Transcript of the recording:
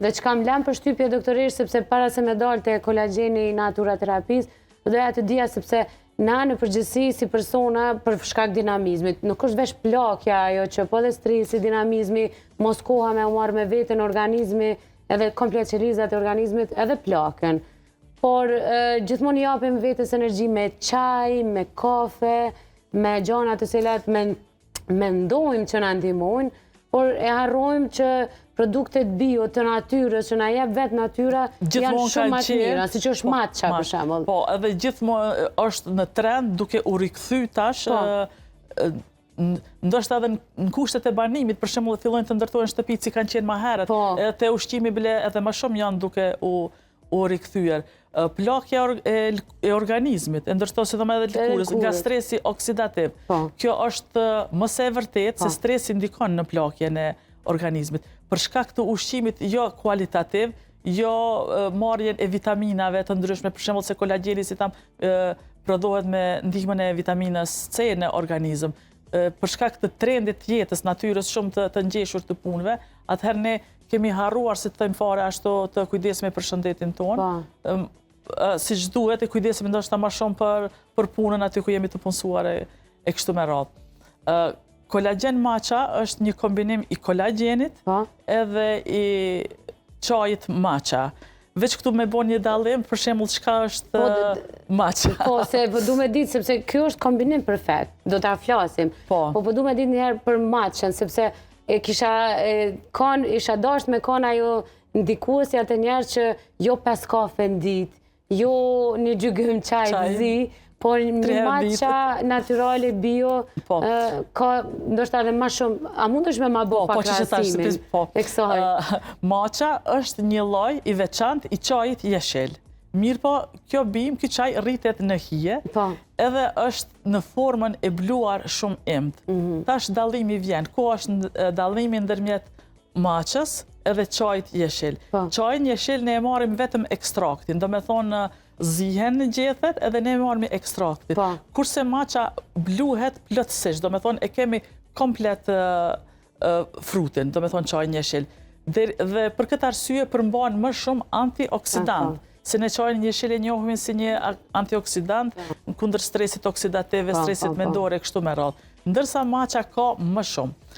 Dhe që kam lënë për shtypje doktoresh, sepse para se me dalë të kolagjeni i naturaterapisë, doja të dija sepse na në përgjithësi si persona për shkak dinamizmit. Nuk është veç plakja ajo që po dhe stresi, dinamizmi, mos koha me marrë me vetën organizmi, edhe komplet qelizat e organizmit, edhe plakën. Por gjithmonë japim vetës energji me çaj, me kafe, me gjana të cilat mendojmë që na ndihmojnë, por e harrojmë që produktet bio të natyrës që na jep vetë natyra janë shumë më të mira, siç është matcha për shembull. Po, edhe gjithmonë është në trend duke u rikthy tash, ndoshta edhe në kushtet e banimit, për shembull, fillojnë të ndërtohen shtëpitë si kanë qenë më herët, te ushqimi bile edhe më shumë janë duke u rikthyer. Plakja e organizmit, e ndërto sidomos edhe lëkurës, nga stresi oksidativ. Kjo është më së vërtetë se stresi ndikon në plakjen e organizmit. Për shkak të ushqimit jo kualitativ, jo marrjen e vitaminave të ndryshme, për shembull se kolagjeni si tham prodhohet me ndihmën e vitaminës C në organizëm. Për shkak të trendit të jetës natyrës shumë të ngjeshur të punëve, atëherë ne kemi harruar, si të thëjmë fare, ashtu të kujdesemi për shëndetin tonë. Siç duhet, e kujdesemi ndoshta më shumë për punën aty ku jemi të punësuar e kështu me radhë. Kolagjen matcha është një kombinim i kolagjenit edhe i çajit matcha. Veç këtu me bo një dallim, për shembull çka është matcha. Po, se du me ditë, sepse kjo është kombinim perfekt, do ta flasim. Po du me ditë njëherë për matchen, sepse isha dasht me kanë ajo ndikuesja të njerë që jo 5 kafe në ditë, jo një gjygëm çaj të zi, por një matcha natyrale bio ka ndoshta edhe më shumë, a mundesh me ma bo pak krahasimin e kësaj? Matcha është një lloj i veçantë i çajit jeshil. Mirë po, kjo ky çaj rritet në hije, edhe është në formën e bluar shumë imët. Tash dallimi vjen, ku është dallimi ndërmjet matchës edhe çajit jeshil. Çajin jeshil ne e marrim vetëm ekstraktin, do me thonë zihen në gjethet edhe ne e marrim ekstraktin. Kurse matcha bluhet plotësisht, do me thonë e kemi komplet frutin, do me thonë çajin jeshil. Dhe për këtë arsye përmban më shumë antioksidant. Se ne çajin jeshil e njohim si një antioksidant kundër stresit oksidativ, stresit mendore, kështu me radhë. Ndërsa matcha ka më shumë.